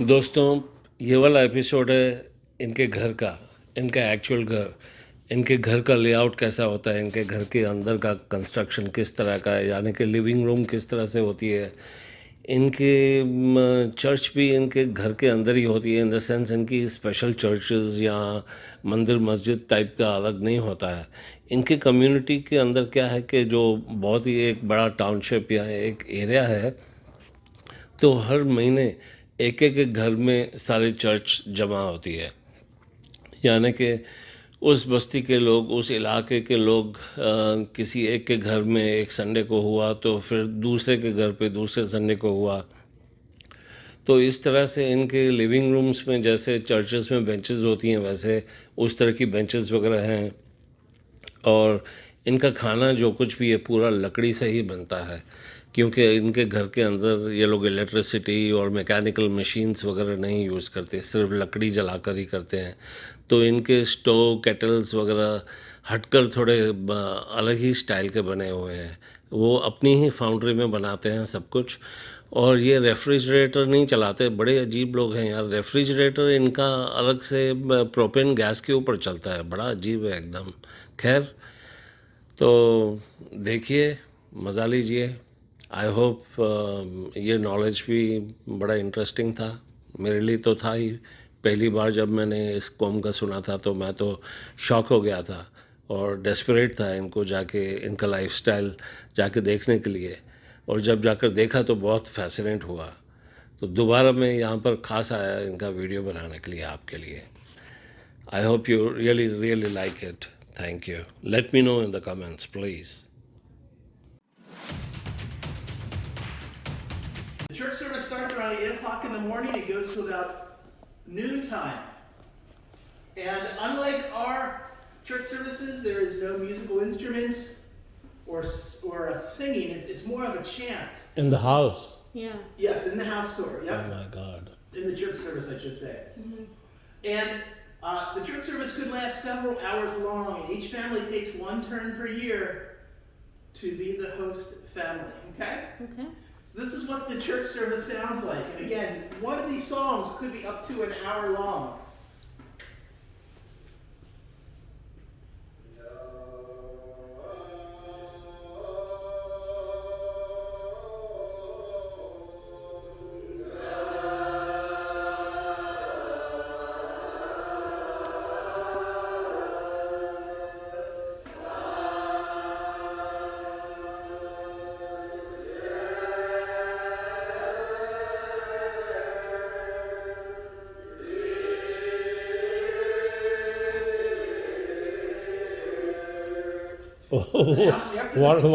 दोस्तों, ये वाला एपिसोड है इनके घर का, इनका एक्चुअल घर, इनके घर का लेआउट कैसा होता है, इनके घर के अंदर का कंस्ट्रक्शन किस तरह का है, यानी कि लिविंग रूम किस तरह से होती है। इनके चर्च भी इनके घर के अंदर ही होती है, इन द सेंस इनकी स्पेशल चर्चेस या मंदिर मस्जिद टाइप का अलग नहीं होता है। इनके कम्युनिटी के अंदर क्या है कि जो बहुत ही एक बड़ा टाउनशिप या एक एरिया है, तो हर महीने एक एक घर में सारी चर्च जमा होती है। यानी कि उस बस्ती के लोग, उस इलाके के लोग किसी एक के घर में एक संडे को हुआ तो फिर दूसरे के घर पे दूसरे संडे को हुआ। तो इस तरह से इनके लिविंग रूम्स में जैसे चर्चेस में बेंचेस होती हैं, वैसे उस तरह की बेंचेस वगैरह हैं। और इनका खाना जो कुछ भी है पूरा लकड़ी से ही बनता है, क्योंकि इनके घर के अंदर ये लोग इलेक्ट्रिसिटी और मैकेनिकल मशीन्स वगैरह नहीं यूज़ करते, सिर्फ लकड़ी जलाकर ही करते हैं। तो इनके स्टोव केटल्स वगैरह हटकर थोड़े अलग ही स्टाइल के बने हुए हैं। वो अपनी ही फाउंड्री में बनाते हैं सब कुछ। और ये रेफ्रिजरेटर नहीं चलाते, बड़े अजीब लोग हैं यार। रेफ्रिजरेटर इनका अलग से प्रोपेन गैस के ऊपर चलता है, बड़ा अजीब है एकदम। खैर, तो देखिए, मज़ा लीजिए। आई होप ये नॉलेज भी बड़ा इंटरेस्टिंग था। मेरे लिए तो था ही। पहली बार जब मैंने इस कॉम का सुना था तो मैं तो शॉक हो गया था और डेस्परेट था इनको जाके, इनका लाइफस्टाइल जाके देखने के लिए। और जब जाकर देखा तो बहुत फैसिनेट हुआ। तो दोबारा मैं यहाँ पर खास आया इनका वीडियो बनाने के लिए आपके लिए। I hope you really, really like it. Thank you. Let me know in the comments, please. The church service starts around 8 o'clock in the morning. It goes to about noontime. And unlike our church services, there is no musical instruments or singing. It's more of a chant. In the house. Yeah. Yes, in the house tour. Yep. Oh my God. In the church service, I should say. Mm-hmm. And the church service could last several hours long, and each family takes one turn per year to be the host family. Okay? Okay. So this is what the church service sounds like. And again, one of these songs could be up to an hour long.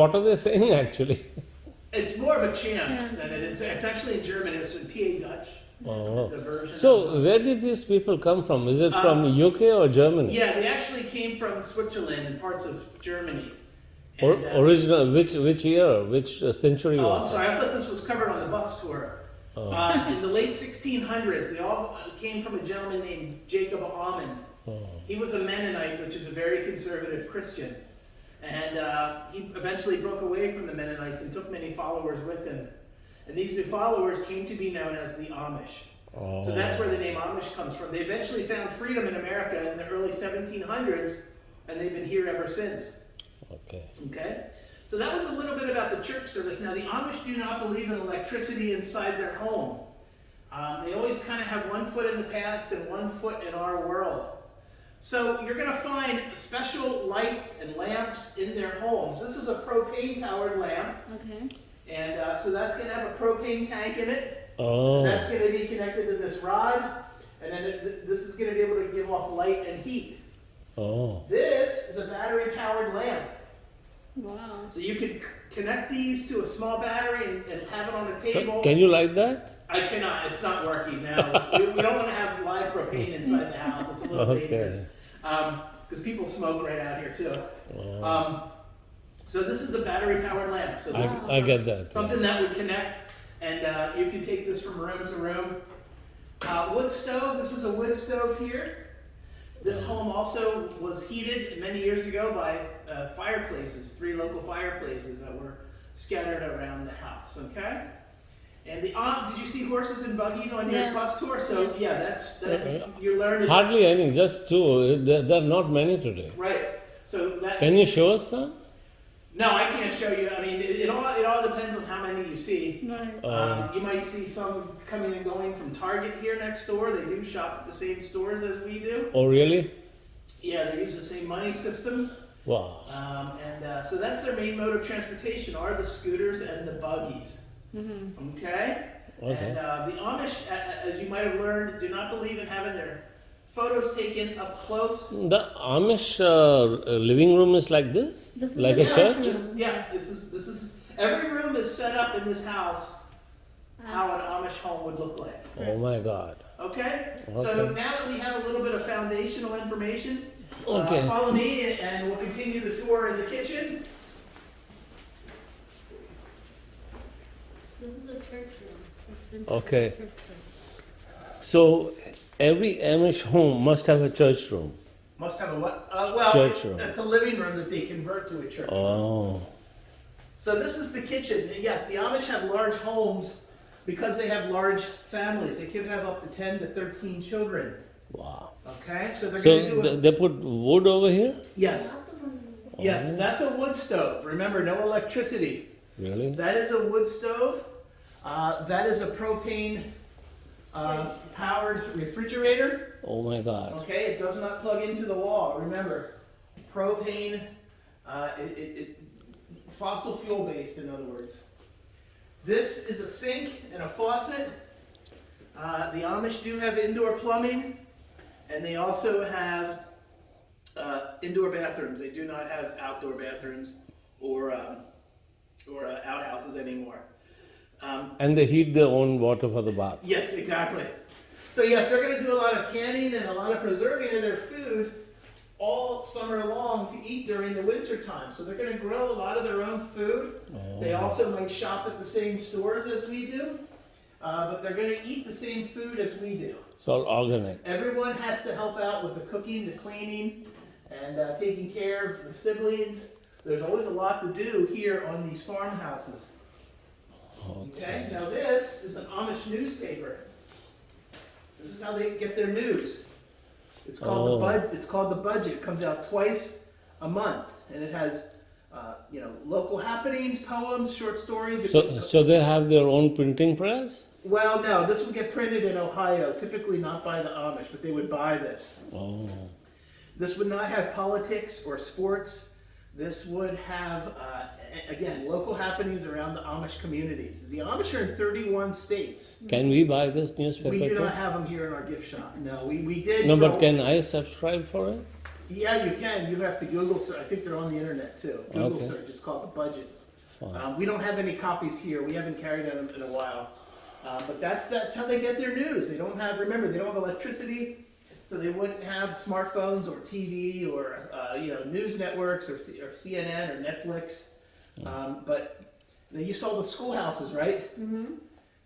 What are they saying actually? It's more of a chant than it's actually in German. It's in PA Dutch. Oh. It's a version. So where did these people come from? Is it from UK or Germany? Yeah, they actually came from Switzerland and parts of Germany. Or, And, original? Which year? Which century Oh, was I'm it? sorry. I thought this was covered on the bus tour. In the late 1600s, they all came from a gentleman named Jacob Ammon. He was a Mennonite, which is a very conservative Christian. And he eventually broke away from the Mennonites and took many followers with him. And these new followers came to be known as the Amish. Oh. So that's where the name Amish comes from. They eventually found freedom in America in the early 1700s, and they've been here ever since. Okay. Okay? So that was a little bit about the church service. Now, the Amish do not believe in electricity inside their home. They always kind of have one foot in the past and one foot in our world. So you're going to find special lights and lamps in their homes. This is a propane-powered lamp. Okay. And so that's going to have a propane tank in it. Oh. And that's going to be connected to this rod. And then this is going to be able to give off light and heat. Oh. This is a battery-powered lamp. Wow. So you could connect these to a small battery and have it on a table. So can you light that? I cannot. It's not working now. we don't want to have live propane inside the house. It's a little dangerous. Because people smoke right out here too. So this is a battery-powered lamp. So this is I get that. something that would connect, and you can take this from room to room. Wood stove. This is a wood stove here. This home also was heated many years ago by fireplaces, 3 local fireplaces that were scattered around the house. Okay. And did you see horses and buggies on your Yeah. bus tour? So yeah, you learned. Hardly any, just two. There are not many today. Right. So that. Can you show us some? No, I can't show you. I mean, it all depends on how many you see. Right. You might see some coming and going from Target here next door. They do shop at the same stores as we do. Oh, really? Yeah, they use the same money system. Wow. So that's their main mode of transportation are the scooters and the buggies. Mm-hmm. Okay? Okay. And the Amish, as you might have learned, do not believe in having their photos taken up close. The Amish living room is like this? This is Like the a church? This is every room is set up in this house how an Amish home would look like. Oh my God. Okay? So Okay. now that we have a little bit of foundational information, Okay. follow me and we'll continue the tour in the kitchen. This is the church room. It's been Okay. church room. So every Amish home must have a church room. Must have a what? Well, Church room. That's a living room that they convert to a church. Oh. So this is the kitchen. Yes, the Amish have large homes because they have large families. They can have up to 10 to 13 children. Wow. Okay, so they're So going to do they put wood over here? Yes, Oh. yes, that's a wood stove. Remember, no electricity. Really? That is a wood stove. That is a propane powered refrigerator. Oh my God. Okay, it does not plug into the wall. Remember, propane, fossil fuel based, in other words. This is a sink and a faucet. The Amish do have indoor plumbing, and they also have indoor bathrooms. They do not have outdoor bathrooms or outhouses anymore. And they heat their own water for the bath. Yes, exactly. So yes, they're going to do a lot of canning and a lot of preserving of their food all summer long to eat during the winter time. So they're going to grow a lot of their own food. They also might shop at the same stores as we do, but they're going to eat the same food as we do. It's all organic. Everyone has to help out with the cooking, the cleaning, and taking care of the siblings. There's always a lot to do here on these farmhouses. Okay, now this is an Amish newspaper. This is how they get their news. It's called It's called the Budget. It comes out twice a month, and it has local happenings, poems, short stories. So they have their own printing press? Well, no, this would get printed in Ohio, typically not by the Amish, but they would buy this. Oh. This would not have politics or sports. This would have, again, local happenings around the Amish communities. The Amish are in 31 states. Can we buy this newspaper? We do too? not have them here in our gift shop. No, we did. No, for- but can I subscribe for it? Yeah, you can. You have to Google search. I think they're on the internet too. Google Okay. search. It's called The Budget. Fine. We don't have any copies here. We haven't carried them in a while. But that's how they get their news. They don't have, remember, they don't have electricity, so they wouldn't have smartphones or TV or news networks or CNN or Netflix. But you saw the schoolhouses, right? Mm-hmm.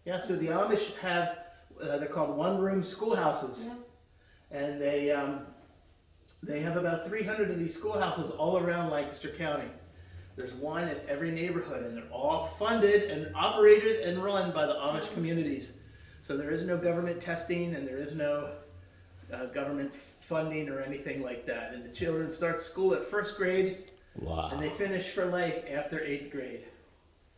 Yeah. So the Amish have they're called one-room schoolhouses, Yeah. and they have about 300 of these schoolhouses all around Lancaster County. There's one in every neighborhood, and they're all funded and operated and run by the Amish communities. So there is no government testing, and there is no government funding or anything like that. And the children start school at first grade, Wow. and they finish for life after 8th grade.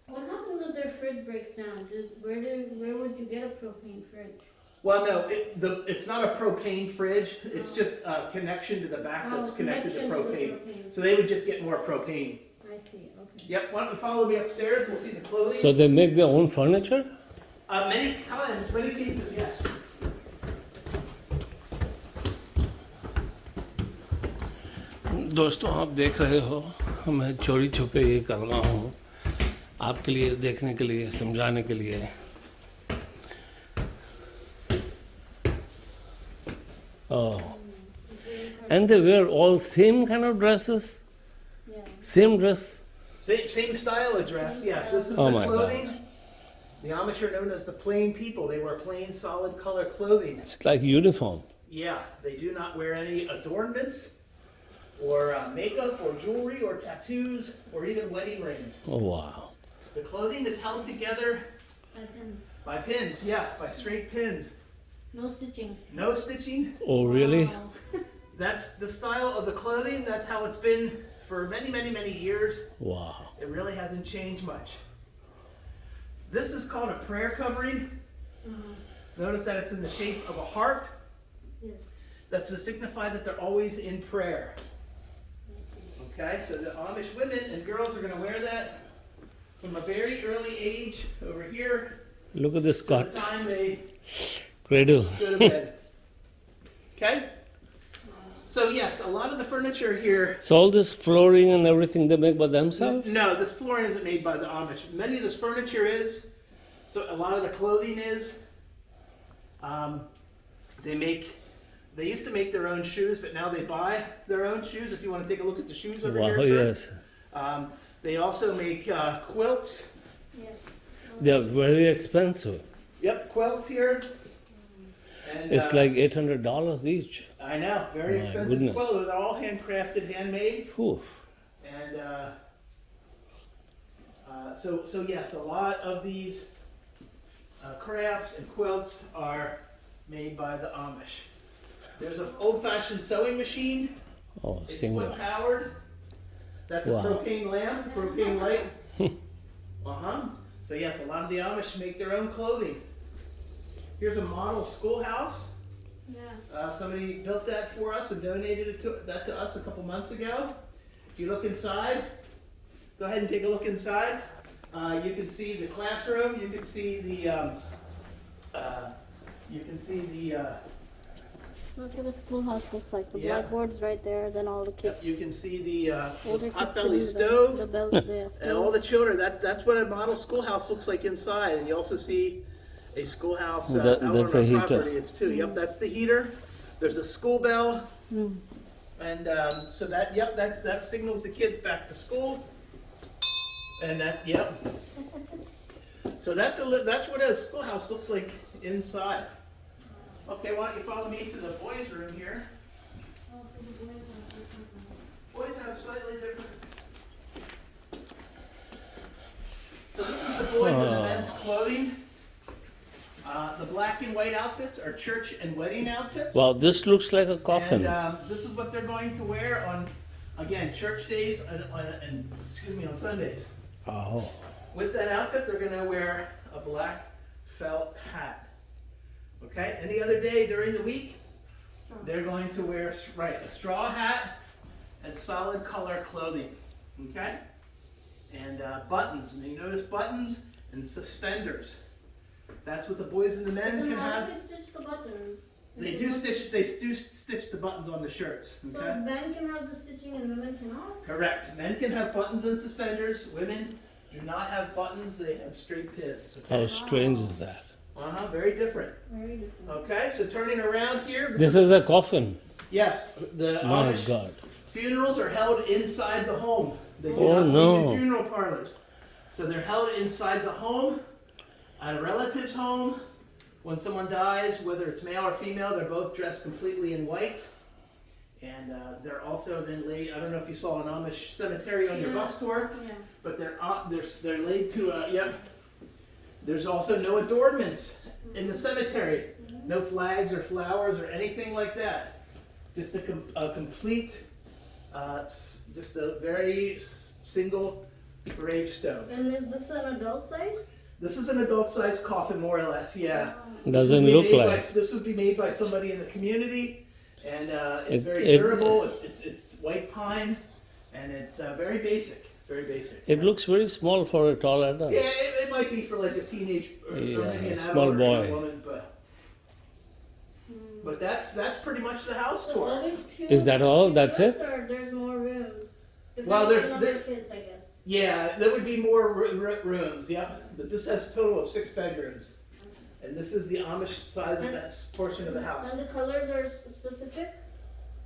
What happens if their fridge breaks down? Where would you get a propane fridge? Well, no, it's not a propane fridge. It's just a connection to the back that's connected to connection propane. the propane. So they would just get more propane. I see, okay. Yep, why don't you follow me upstairs? We'll see the clothing. So they make their own furniture? Many times, many cases, yes. दोस्तों आप देख रहे हो मैं चोरी छुपे ये कर रहा हूँ आपके लिए देखने के लिए समझाने के लिए Oh. And they wear all same kind of dresses? Yeah. Same dress? Same style of dress, yes. This is Oh the my clothing. The Amish are known as the plain people. They wear plain, solid color clothing. It's like uniform. Yeah, they do not wear any adornments or makeup or jewelry or tattoos or even wedding rings. Oh wow. The clothing is held together By pins. By pins, yeah, by straight pins. No stitching. No stitching. Oh, really? Wow. That's the style of the clothing. That's how it's been for many, many, many years. Wow. It really hasn't changed much. This is called a prayer covering. Notice that it's in the shape of a heart. Yes. That's to signify that they're always in prayer. Okay, so the Amish women and girls are going to wear that from a very early age over here Look at this to cot. the time they Cradle. go to bed. Okay? So yes, a lot of the furniture here. So all this flooring and everything they make by themselves? No, this flooring isn't made by the Amish. Many of this furniture is. So a lot of the clothing is. They used to make their own shoes, but now they buy their own shoes. If you want to take a look at the shoes over Wow, here. yes. Sir. They also make quilts. Yes. They are very expensive. Yep, quilts here. And, It's like $800 each. I know, very My expensive goodness. quilts. They're all handcrafted, handmade. Whew. And so yes, a lot of these crafts and quilts are made by the Amish. There's an old-fashioned sewing machine. Oh, It's single. foot powered. That's Wow. a propane lamp, propane light. So yes, a lot of the Amish make their own clothing. Here's a model schoolhouse. Yeah. Somebody built that for us and donated that to us a couple months ago. If you look inside, go ahead and take a look inside. You can see the classroom. You can see the. Look what the schoolhouse looks like. The Yeah. blackboard's right there, then all the kids. You can see the Older kids potbelly sitting stove. The And stove. all the children, that's what a model schoolhouse looks like inside. And you also see a schoolhouse out That's on a our heater. property. It's too. Yep, that's the heater. There's a school bell. Mm. And so that signals the kids back to school. And so that's what a schoolhouse looks like inside. Okay, why don't you follow me to the boys' room here? Boys have slightly different. So this is the boys and the men's clothing. The black and white outfits are church and wedding outfits. Wow, this looks like a coffin. And this is what they're going to wear on, again, church days and on Sundays. Oh. With that outfit, they're going to wear a black felt hat. Okay, any other day during the week, they're going to wear a straw hat and solid color clothing. Okay, and buttons. And you notice buttons and suspenders. That's what the boys and the men Then can how have. do they stitch the buttons? They do stitch the buttons on the shirts. So Okay, men can have the stitching and women cannot? correct. Men can have buttons and suspenders. Women do not have buttons. They have straight pins. Okay? How strange is that? Very different. Very different. Okay, so turning around here. This is a coffin. Yes, the My Amish God. funerals are held inside the home. They do Oh, not no. leave in funeral parlors. So they're held inside the home, at a relative's home. When someone dies, whether it's male or female, they're both dressed completely in white. And they're also then laid, I don't know if you saw an Amish cemetery on your bus tour, Yeah. but they're laid to, There's also no adornments in the cemetery. No flags or flowers or anything like that. Just a complete, just a very single gravestone. And is this an adult size? This is an adult-sized coffin, more or less, yeah. Doesn't look like. This would be made by somebody in the community, and it's very It- durable. It's white pine, and it's very basic. Very basic. It looks very small for a tall adult. Yeah, it might be for like a teenage or maybe an small adult or a boy. woman, but that's pretty much the house So tour. always two. Is that all? two That's rooms, it? Or there's more rooms? Well, Depending on there- the kids, I guess. Yeah, there would be more rooms. Yep, but this has a total of 6 bedrooms, and this is the Amish size of that portion of the house. And the colors are specific?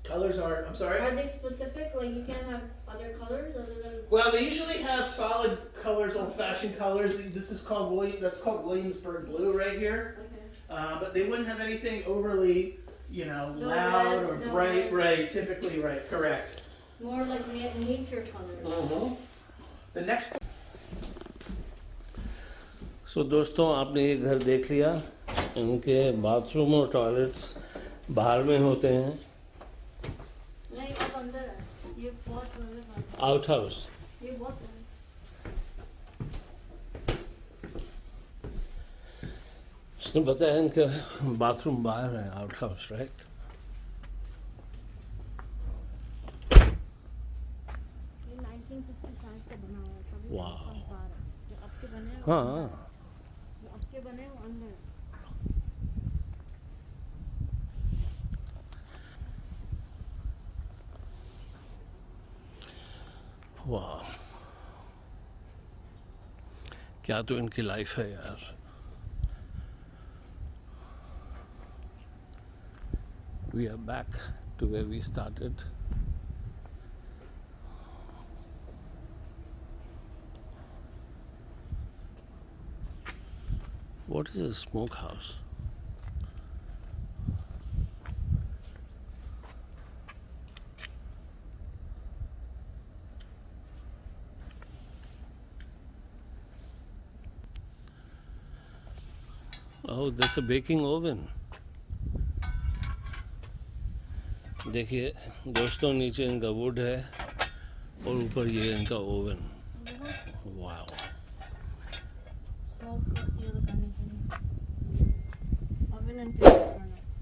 Colors are. I'm sorry. Are they specific? Like you can't have other colors other than. Well, they usually have solid colors, old-fashioned colors. This is called that's called Williamsburg blue right here. Okay. But they wouldn't have anything overly, No loud reds, or no bright. reds. Right, typically right, correct. More like nature colors. The next. सो दोस्तों, आपने ये घर देख लिया। इनके bathroom और toilets बाहर में होते हैं। नहीं, अब अंदर है। ये बहुत बड़ा है। Out house. ये बहुत बड़ा उसने बताया इनका बाथरूम बाहर है, आउट हाउस, राइट? है। ये 1955 का बना हुआ है। तभी वाह। बहुत बाहर है। जो अब के बने हैं वो अंदर है। हाँ। जो अब के बने हैं वो अंदर है। वाह, क्या तो इनकी लाइफ है यार। We are back to where we started. What is a smokehouse? Oh, that's a baking oven. देखिए दोस्तों, नीचे इनका वुड है और ऊपर ये इनका ओवन। वाह। सॉल्ट को सील करने के लिए ओवन एंड फर्नेस।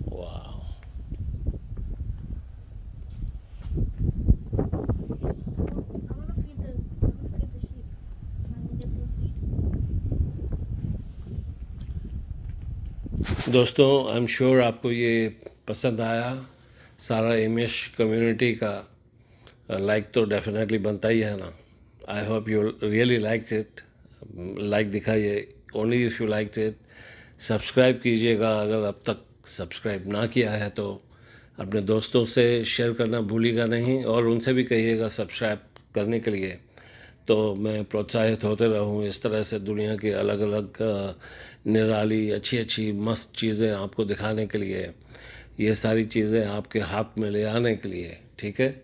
वाह। दोस्तों, आई एम श्योर आपको ये पसंद आया। सारा एमिश कम्युनिटी का लाइक तो डेफिनेटली बनता ही है ना। I hope you really liked it. Like दिखाइए, only if you liked it. Subscribe कीजिएगा अगर अब तक सब्सक्राइब ना किया है तो। अपने दोस्तों से शेयर करना भूलिएगा नहीं, और उनसे भी कहिएगा सब्सक्राइब करने के लिए, तो मैं प्रोत्साहित होते रहूँ इस तरह से दुनिया की अलग अलग निराली अच्छी अच्छी मस्त चीज़ें आपको दिखाने के लिए, ये सारी चीज़ें आपके हाथ में ले आने के लिए। ठीक है?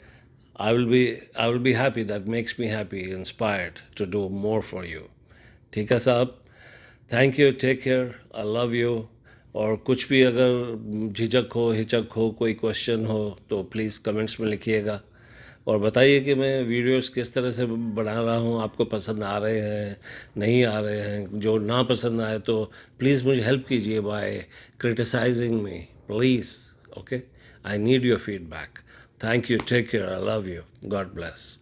I will be happy, that makes me happy, inspired to do more for you. ठीक है साहब? Thank you, take care, I love you. और कुछ भी अगर झिझक हो, हिचक हो, कोई क्वेश्चन हो तो प्लीज़ कमेंट्स में लिखिएगा और बताइए कि मैं वीडियोस किस तरह से बना रहा हूँ, आपको पसंद आ रहे हैं, नहीं आ रहे हैं। जो ना पसंद आए तो प्लीज़ मुझे हेल्प कीजिए by criticising me, please. Okay, I need your feedback. Thank you, take care, I love you, God bless.